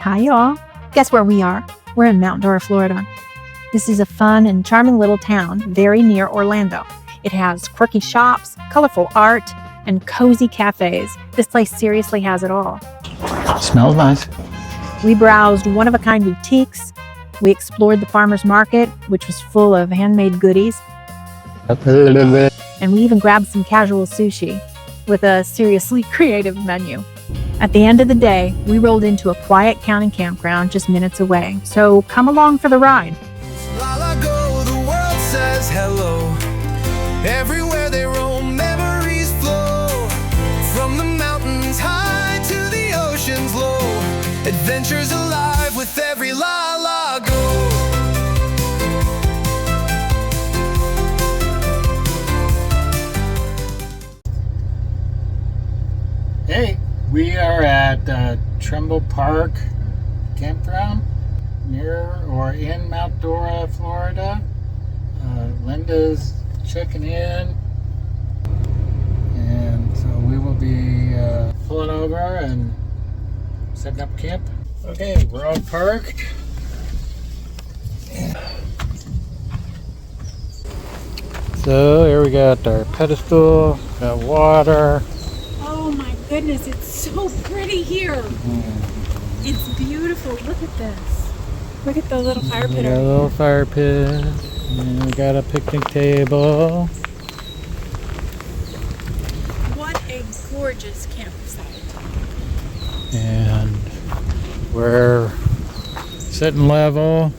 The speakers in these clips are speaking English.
Hi, y'all. Guess where we are? We're in Mount Dora, Florida. This is a fun and charming little town very near Orlando. It has quirky shops, colorful art, and cozy cafes. This place seriously has it all. Smells nice. We browsed one-of-a-kind boutiques. We explored the farmer's market, which was full of handmade goodies. And we even grabbed some casual sushi with a seriously creative menu. At the end of the day, we rolled into a quiet county campground just minutes away. So come along for the ride. While I go, the world says hello. Everywhere they roam, memories flow. From the mountains high to the oceans low. Adventures alive with every la la go. Hey, we are at Trimble Park Campground near or in Mount Dora, Florida. Linda's checking in, and so we will be pulling over and setting up camp. Okay, we're all parked. So here we got our pedestal, got water. Oh my goodness, it's so pretty here. It's beautiful. Look at this. Look at the little fire pit. We got a little fire pit. And we got a picnic table. What a gorgeous campsite. And we're sitting level.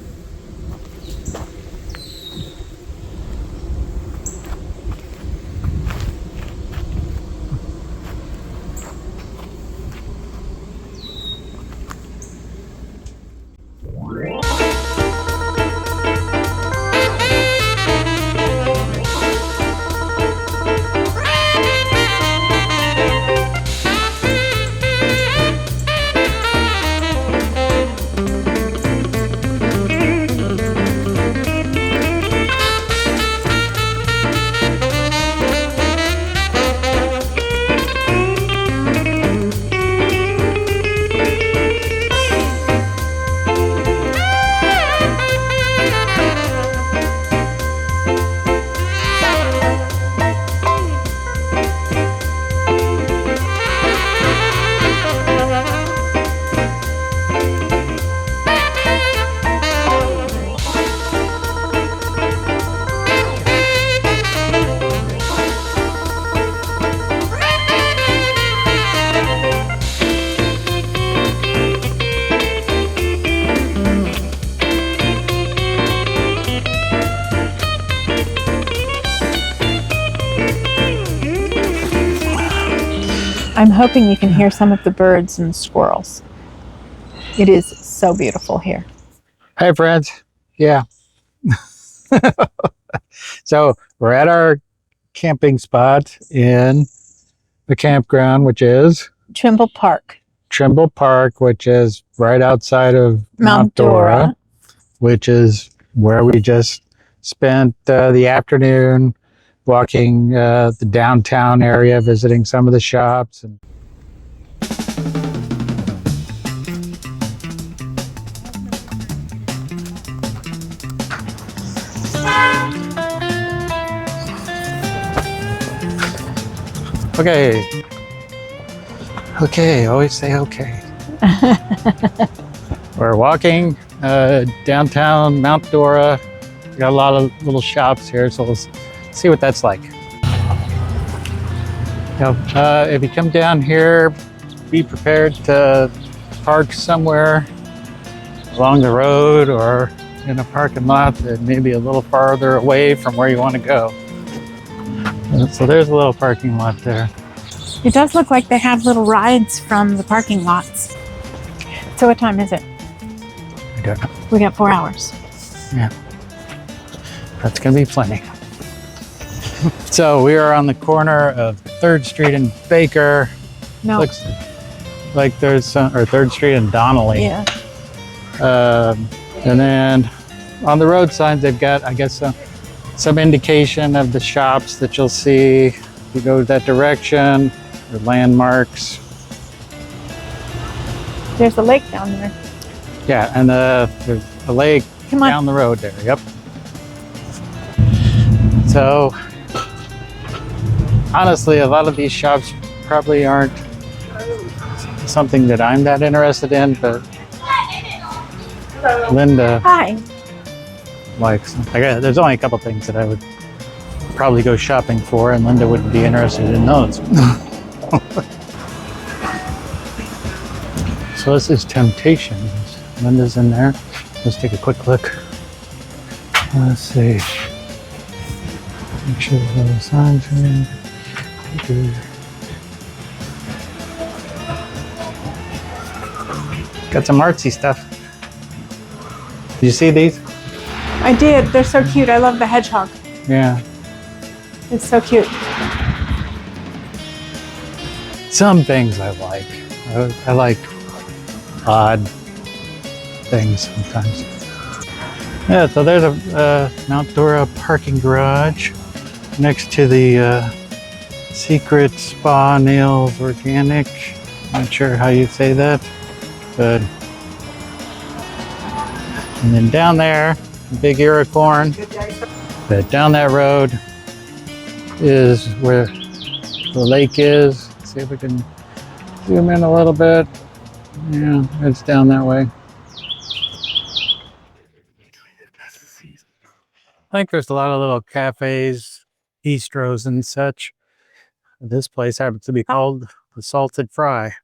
I'm hoping you can hear some of the birds and squirrels. It is so beautiful here. Hi friends. Yeah. So we're at our camping spot in the campground, which is Trimble Park. Trimble Park, which is right outside of Mount Dora. Which is where we just spent the afternoon walking the downtown area, visiting some of the shops. And okay, always say okay. We're walking downtown Mount Dora. We got a lot of little shops here, so let's see what that's like. Now, if you come down here, be prepared to park somewhere along the road or in a parking lot that may be a little farther away from where you want to go. So there's a little parking lot there. It does look like they have little rides from the parking lots. So what time is it? I don't know. We got 4 hours. Yeah, that's gonna be plenty. So we are on the corner of 3rd Street and Baker. No. Looks like there's some, or 3rd Street and Donnelly. Yeah. And then on the road signs, they've got, I guess, some indication of the shops that you'll see if you go that direction, or landmarks. There's a lake down there. Yeah, and there's a lake Come on. down the road there. Yep. So, honestly, a lot of these shops probably aren't something that I'm that interested in, but Linda Hi. likes. There's only a couple things that I would probably go shopping for, and Linda wouldn't be interested in those. So this is Temptations. Linda's in there. Let's take a quick look. Let's see. Make sure the signs are in. Okay. Got some artsy stuff. Did you see these? I did. They're so cute. I love the hedgehog. Yeah. It's so cute. Some things I like. I like odd things sometimes. Yeah, so there's a Mount Dora parking garage next to the Secret Spa Nails Organic. Not sure how you say that, but. And then down there, big ear of corn. But down that road is where the lake is. Let's see if we can zoom in a little bit. Yeah, it's down that way. I think there's a lot of little cafes, bistros and such. This place happens to be called the Salted Fry.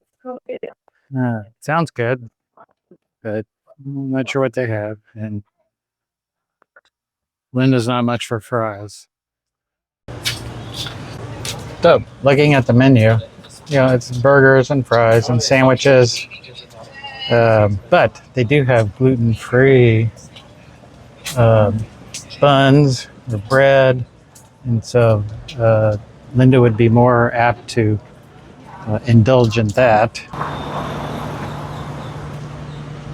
Sounds good, but I'm not sure what they have. And Linda's not much for fries. So, looking at the menu, it's burgers and fries and sandwiches. But they do have gluten-free buns or bread. And so Linda would be more apt to indulge in that.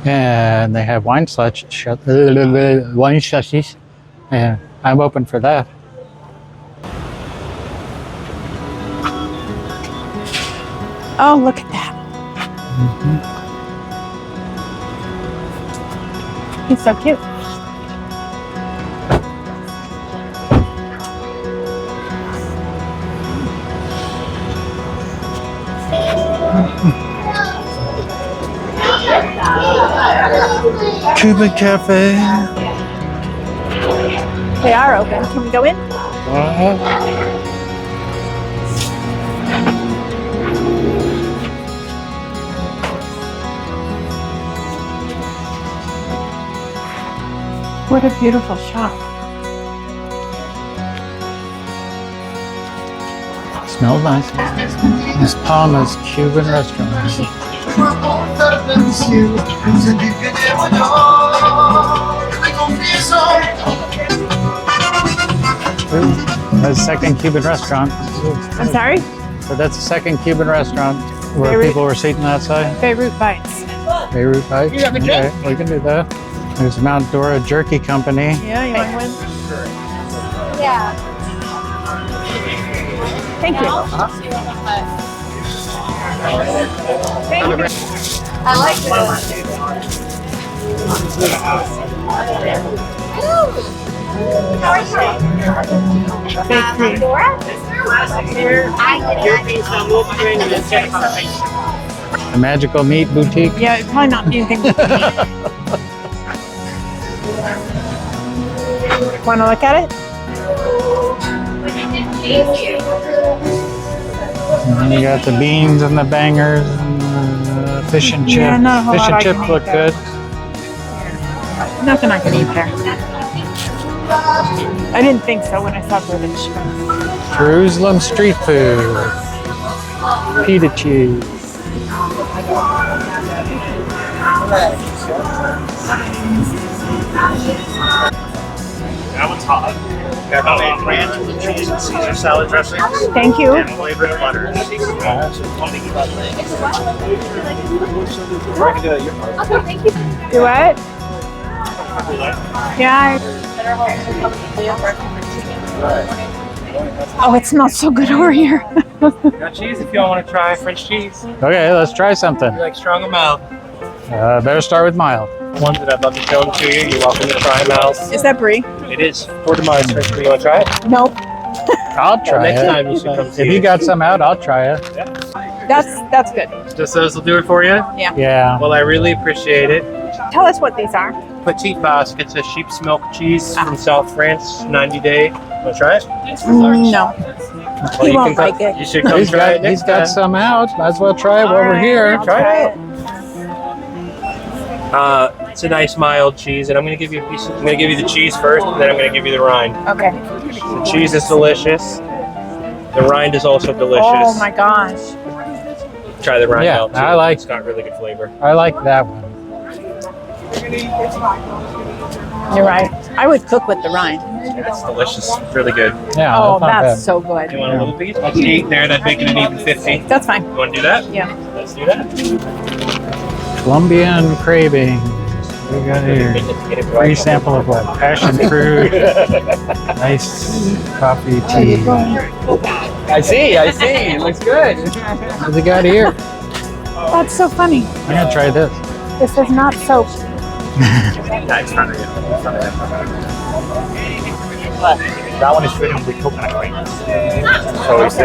And they have wine slushies. And I'm open for that. Oh, look at that. He's so cute. Cuban Cafe. They are open. Can we go in? What a beautiful shop. Smells nice. Miss Palma's Cuban restaurant. That's the second Cuban restaurant. I'm sorry? So that's the second Cuban restaurant where people were seating outside. Beirut Bites. Beirut Bites? You have a drink? Okay, we can do that. There's Mount Dora Jerky Company. Yeah, you want one? Yeah. Thank you. Thank you. I like this. How are you? The Magical Meat Boutique. Yeah, it's probably not anything. Want to look at it? And you got the beans and the bangers and the fish and chip. Yeah, not a whole Fish lot and I chip can look eat there. good. Nothing I can eat there. I didn't think so when I saw British. Jerusalem street food. Pita cheese. That one's hot. Got homemade ranch with cheese and Caesar salad dressing. Thank you. And flavored butters. Do what? Yeah. Oh, it smells so good over here. Got cheese if y'all want to try French cheese. Okay, let's try something. You like strong or mild? Better start with mild. Ones that I'd love to show them to you. You're welcome to try them out. Is that brie? It is for demise. You want to try it? Nope. I'll try Next it. time you should come see If you got some out, I'll try it. That's good. Just those will do it for you? Yeah. Well, I really appreciate it. Tell us what these are. Petite Basque. It's a sheep's milk cheese from South France, 90 day. Want to try it? No. Well, He won't like it. You should come try it next He's got time. some out. Might as well try it while we're here. Try it. It's a nice mild cheese, and I'm going to give you a piece. I'm going to give you the cheese first, and then I'm going to give you the rind. Okay. The cheese is delicious. The rind is also delicious. Oh my gosh. Try the rind out too. I like. It's got really good flavor. I like that one. You're right. I would cook with the rind. It's delicious. Really good. Yeah. Oh, not that's bad. so good. You want a little piece? That's 8 there. That'd make it an even 50. That's fine. You want to do that? Yeah. Let's do that. Colombian craving. What do we got here? Free sample of what? Passion fruit. Nice coffee tea. I see. It looks good. What's it got here? That's so funny. I'm gonna try this. This is not soap. Nice. That one is filled with coconut cream. So it's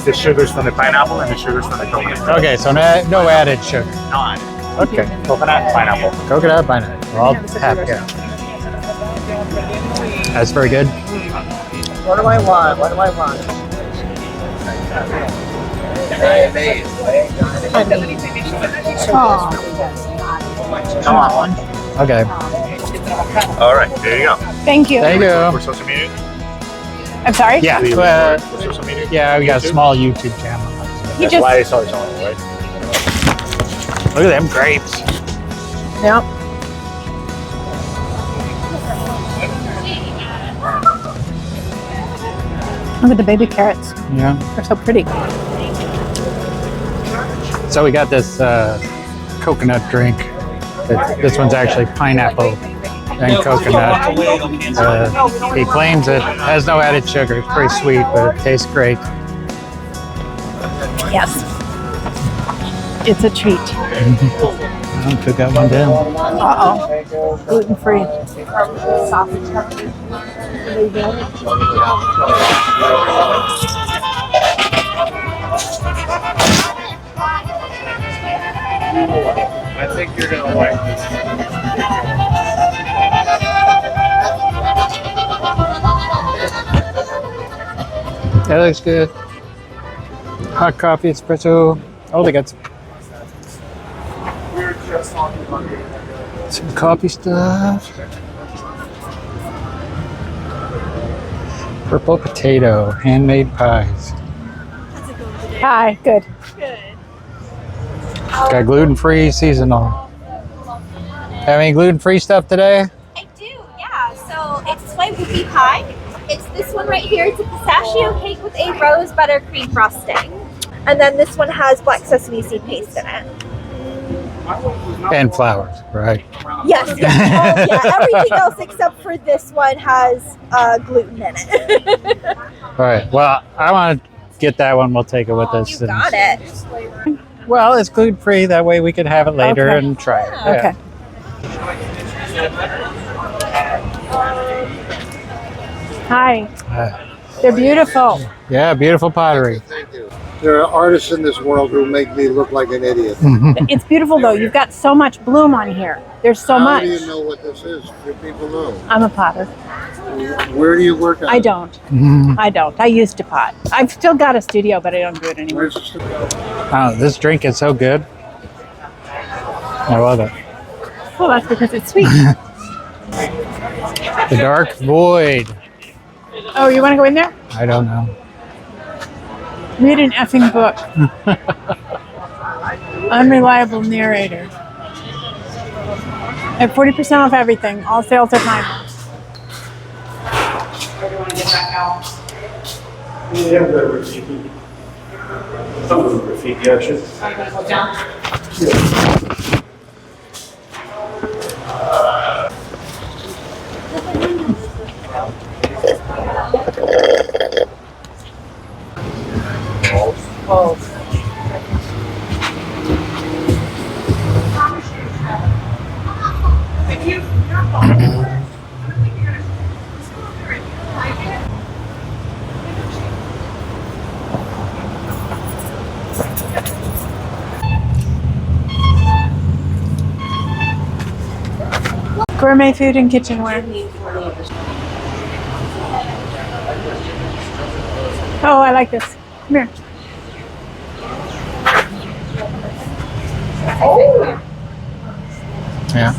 the sugars from the pineapple and the sugars from the coconut. Okay, so no added sugar. No, Okay. coconut, pineapple. Coconut, pineapple. All happy. That's very good. What do I want? Oh. I want one. Okay. All right, there you go. Thank you. Thank For you. social media? I'm sorry? Yeah. Do you record for social media? Yeah, we got a small YouTube channel. He That's just. why it's always on, right? Look at them grapes. Yep. Look at the baby carrots. Yeah. They're so pretty. So we got this coconut drink. This one's actually pineapple and coconut. He claims it has no added sugar. It's pretty sweet, but it tastes great. Yes. It's a treat. I took that one down. Uh-oh. Gluten free. I think you're going to like this. That looks good. Hot coffee, espresso. Oh, they got some coffee stuff. Purple potato, handmade pies. Hi. Good. Got gluten-free, seasonal. Have any gluten-free stuff today? I do, yeah. So it's white whoopie pie. It's this one right here. It's a pistachio cake with a rose buttercream frosting. And then this one has black sesame seed paste in it. And flowers, right? Yes, yes. Oh, yeah. Everything else except for this one has gluten in it. All right. Well, I want to get that one. We'll take it with us. You got it. Well, it's gluten-free. That way we can have it later Okay. and try it. Okay. Hi. They're beautiful. Yeah, beautiful pottery. There are artists in this world who make me look like an idiot. It's beautiful though. You've got so much bloom on here. There's so How much. do you know what this is? Do people know? I'm a potter. Where do you work on I it? don't. Mhm. I don't. I used to pot. I've still got a studio, but I don't do it anymore. Where's the studio? Oh, this drink is so good. I love it. Well, that's because it's sweet. The Dark Void. Oh, you want to go in there? I don't know. Read an effing book. Unreliable narrator. I have 40% off everything. All sales are fine. Gourmet food and kitchenware. Oh, I like this. Come here. Yeah.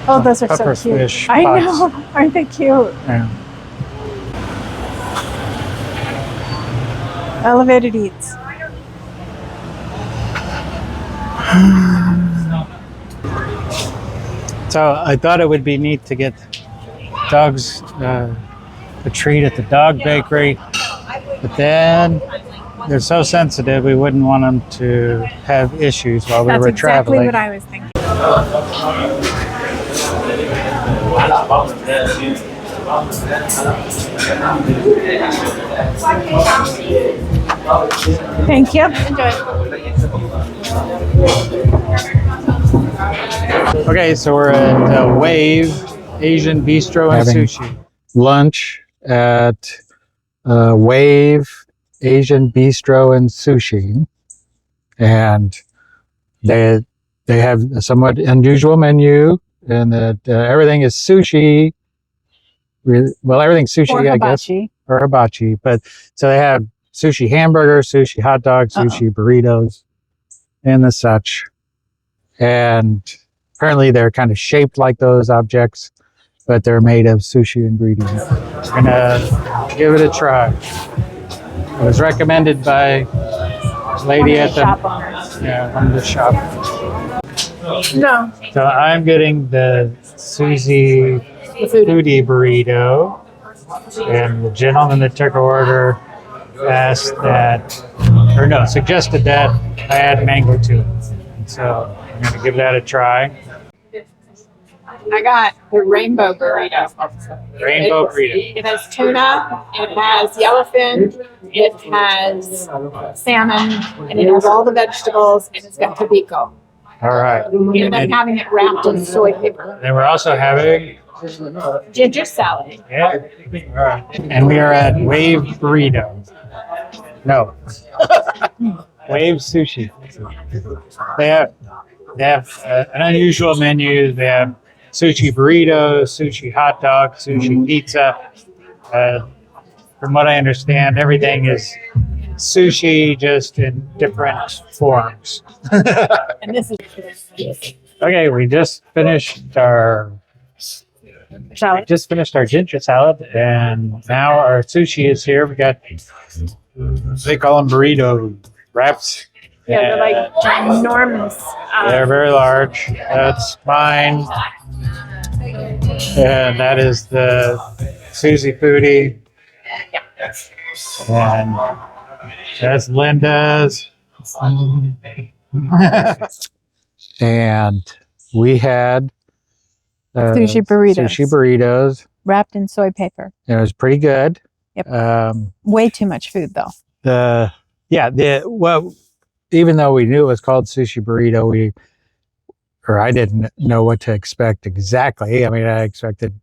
Oh, those are so Pepper cute. fish I pots. know. Aren't they cute? Yeah. Elevated Eats. So I thought it would be neat to get dogs a treat at the dog bakery, but then they're so sensitive we wouldn't want them to have issues while we That's were exactly traveling. what I was thinking. Thank you. Okay, so we're at Wave Asian Bistro and Sushi. Lunch at Wave Asian Bistro and Sushi, and they have a somewhat unusual menu, and that everything is sushi. Well, everything's sushi, Or I guess, hibachi. or hibachi. But so they have sushi hamburgers, sushi hot dogs, sushi burritos, and the such. And apparently they're kind of shaped like those objects, but they're made of sushi ingredients. We're gonna give it a try. It was recommended by a lady at the shop owners. one of the shop. No. So I'm getting the Susie foodie burrito, and the gentleman that took our order asked that, or no, suggested that I add mango to it. And so I'm gonna give that a try. I got the rainbow burrito. Rainbow burrito. It has tuna, it has yellowfin, it has salmon, and it has all the vegetables, and it's got tobiko. All right. And I'm having it wrapped in soy paper. Then we're also having, Ginger salad. yeah, all right. And we are at Wave Burrito. No. Wave Sushi. They have an unusual menu. They have sushi burritos, sushi hot dog, sushi pizza. From what I understand, everything is sushi, just in different forms. And this is Okay, we just finished our ginger salad, and now our sushi is here. We got, they call them burrito wraps. Yeah, they're like ginormous. They're very large. That's mine. And that is the Susie Foodie. And that's Linda's. And we had Sushi burritos. Sushi burritos. Wrapped in soy paper. It was pretty good. Yep. Way too much food though. Well, even though we knew it was called sushi burrito, I didn't know what to expect exactly. I mean, I expected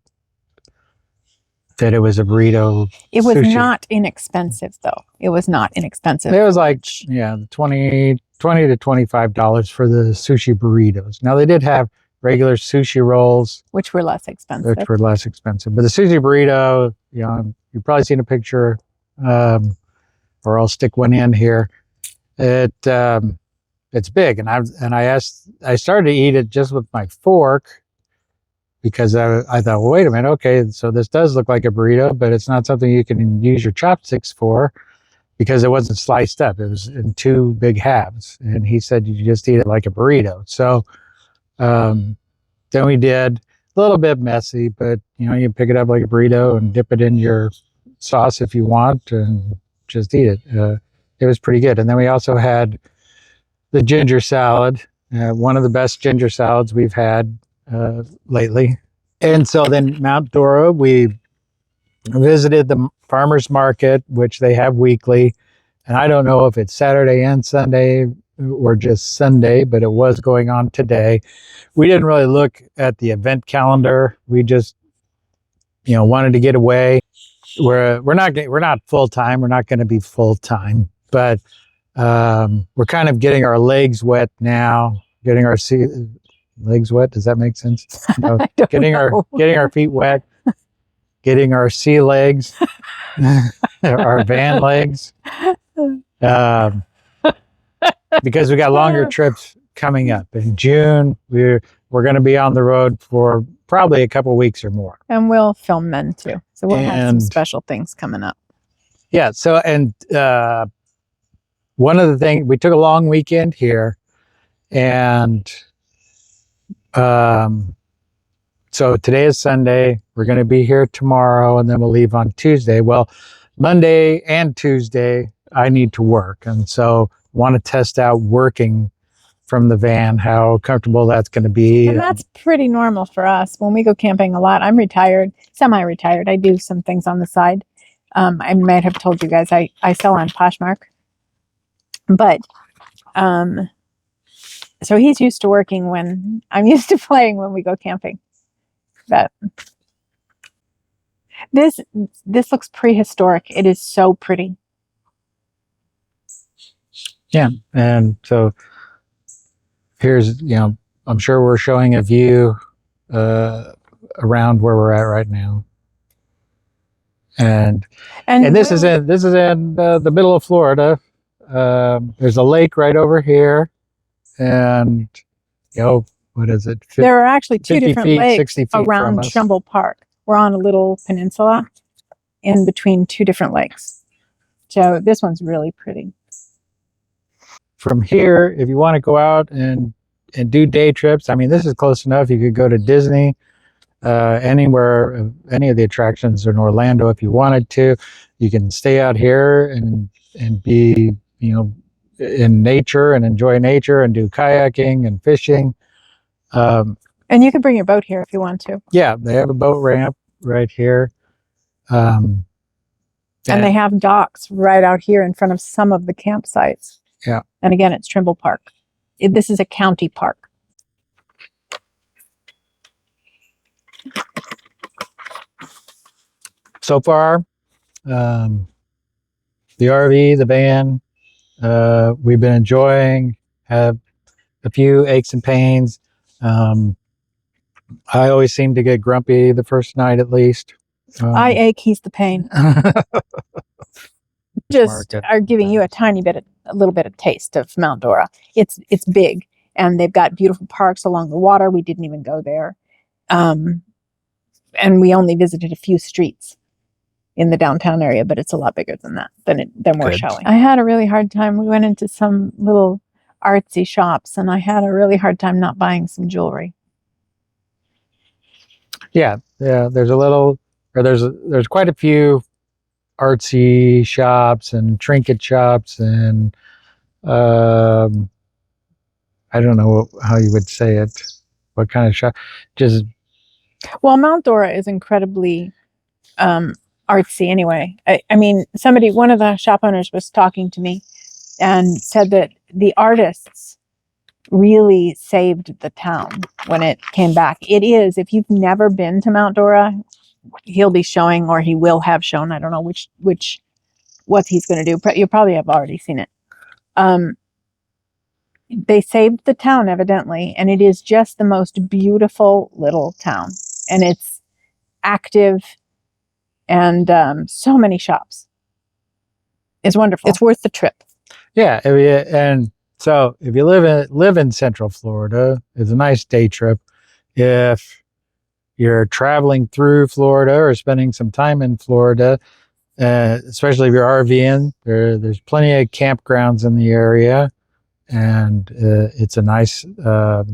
that it was a burrito. It was sushi. not inexpensive though. It was not inexpensive. It was like, $20 to $25 for the sushi burritos. Now they did have regular sushi rolls, which were less expensive. But the sushi burrito, you've probably seen a picture, or I'll stick one in here. It's big, and I started to eat it just with my fork because I thought, well, wait a minute, okay, so this does look like a burrito, but it's not something you can use your chopsticks for because it wasn't sliced up. It was in two big halves, and he said you just eat it like a burrito. So then we did a little bit messy, but you pick it up like a burrito and dip it in your sauce if you want, and just eat it. It was pretty good. And then we also had the ginger salad, one of the best ginger salads we've had lately. And so then Mount Dora, we visited the farmer's market, which they have weekly. And I don't know if it's Saturday and Sunday or just Sunday, but it was going on today. We didn't really look at the event calendar. We just, wanted to get away. We're not full time. We're not going to be full time, but We're kind of getting our legs wet now, getting our legs wet. Does that make sense? No, getting our feet wet, getting our sea legs, our van legs, because we got longer trips coming up. In June, we're going to be on the road for probably a couple weeks or more. And we'll film then too. So we'll have some special things coming up. Yeah. So, and one of the things, we took a long weekend here, and so today is Sunday. We're going to be here tomorrow, and then we'll leave on Tuesday. Well, Monday and Tuesday, I need to work, and so want to test out working from the van, how comfortable that's going to be. And that's pretty normal for us when we go camping a lot. I'm retired, semi-retired. I do some things on the side. I might have told you guys I sell on Poshmark, but so he's used to working when I'm used to playing when we go camping. But this looks prehistoric. It is so pretty. Yeah, and so here's, I'm sure we're showing a view around where we're at right now. And this is in the middle of Florida. There's a lake right over here, and what is it? There are actually 2 different feet, lakes 60 feet around Trumbull Park. We're on a little peninsula in between 2 different lakes. So this one's really pretty. From here, if you want to go out and do day trips, I mean, this is close enough. You could go to Disney, anywhere, any of the attractions in Orlando if you wanted to. You can stay out here and be, in nature and enjoy nature and do kayaking and fishing. And you can bring your boat here if you want to. Yeah, they have a boat ramp right here. And they have docks right out here in front of some of the campsites. Yeah. And again, it's Trimble Park. This is a county park. So far, the RV, the van, we've been enjoying, have a few aches and pains. I always seem to get grumpy the first night at least. I ache, he's the pain. Just are giving you a little bit of taste of Mount Dora. It's big, and they've got beautiful parks along the water. We didn't even go there. And we only visited a few streets in the downtown area, but it's a lot bigger than that, than we're showing. I had a really hard time. We went into some little artsy shops, and I had a really hard time not buying some jewelry. Yeah. There's quite a few artsy shops and trinket shops, and I don't know how you would say it. What kind of shop? Well, Mount Dora is incredibly artsy anyway. I mean, one of the shop owners was talking to me and said that the artists really saved the town when it came back. It is, if you've never been to Mount Dora, he'll be showing, or he will have shown, I don't know what he's going to do. You probably have already seen it. They saved the town evidently, and it is just the most beautiful little town, and it's active, and so many shops. It's wonderful. It's worth the trip. Yeah, and so if you live in Central Florida, it's a nice day trip. If you're traveling through Florida or spending some time in Florida, especially if you're RVing, there's plenty of campgrounds in the area, and it's a nice way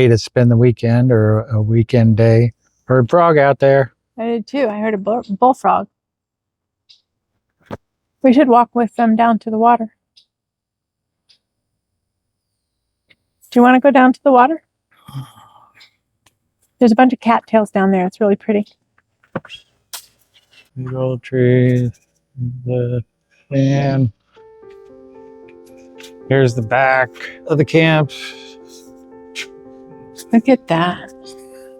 to spend the weekend, or a weekend day. Heard a frog out there. I did too. I heard a bullfrog. We should walk with them down to the water. Do you want to go down to the water? There's a bunch of cattails down there. It's really pretty. Big old trees. The van. Here's the back of the camp. Look at that.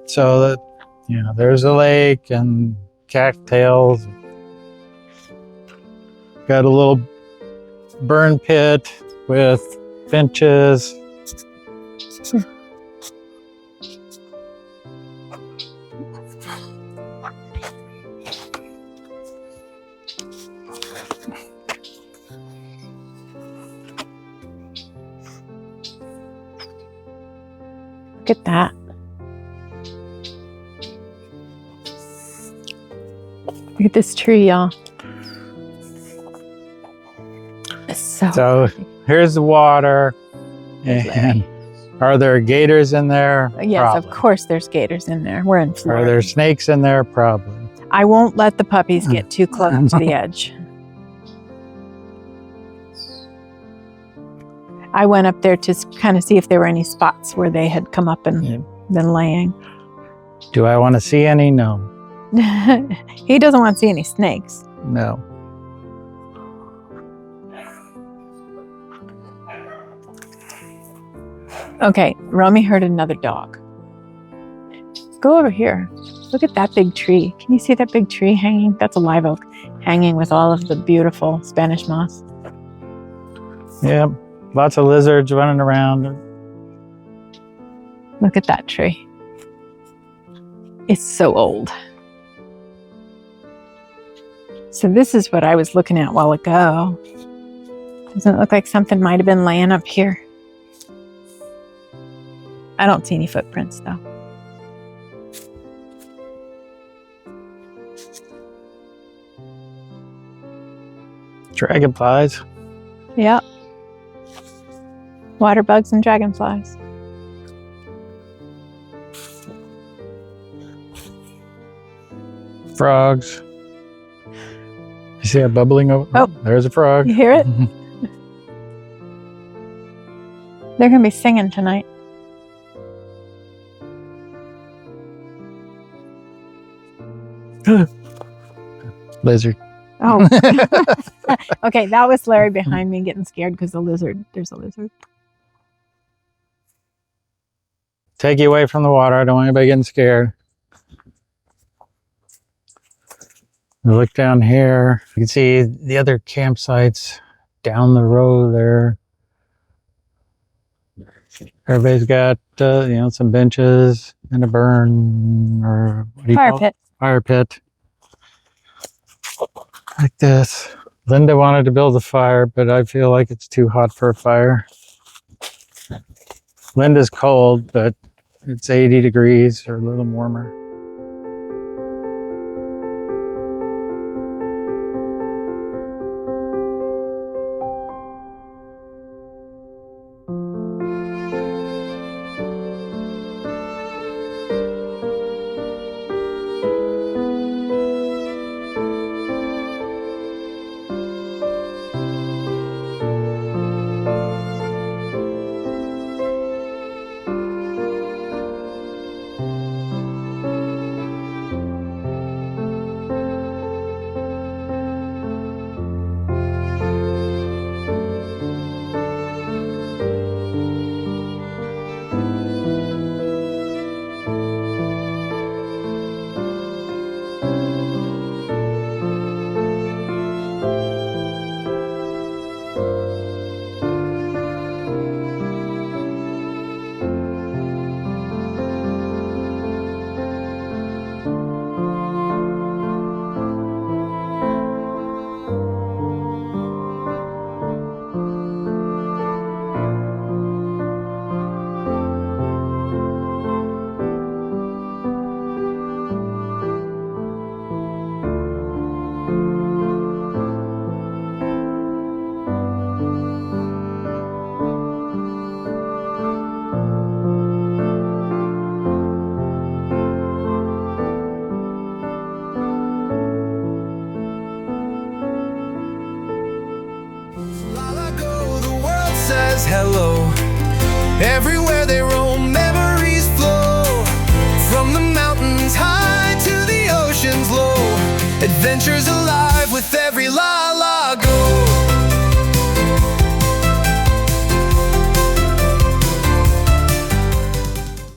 So there's a lake and cattails. Got a little burn pit with benches. Look at that. Look at this tree, y'all. It's So here's the water. And are there gators in there? Yes, Probably. of course there's gators in there. We're in Florida. Are there snakes in there? Probably. I won't let the puppies get too close to the edge. I went up there to kind of see if there were any spots where they had come up and been laying. Do I want to see any? No. He doesn't want to see any snakes. No. Okay, Romy heard another dog. Go over here. Look at that big tree. Can you see that big tree hanging? That's a live oak hanging with all of the beautiful Spanish moss. Yep. Lots of lizards running around. Look at that tree. It's so old. So this is what I was looking at a while ago. Doesn't it look like something might have been laying up here? I don't see any footprints though. Dragonflies. Yep. Water bugs and dragonflies. Frogs. You see that bubbling over? Oh. There's a frog. You hear it? They're going to be singing tonight. Lizard. Oh. Okay, that was Larry behind me getting scared because there's a lizard. Take you away from the water. I don't want anybody getting scared. Look down here. You can see the other campsites down the road there. Everybody's got, some benches and a burn or what do you call it? Fire pit. Like this. Linda wanted to build a fire, but I feel like it's too hot for a fire. Linda's cold, but it's 80 degrees or a little warmer. Hello. Everywhere they roam, memories flow. From the mountains high to the oceans low. Adventures alive with every line.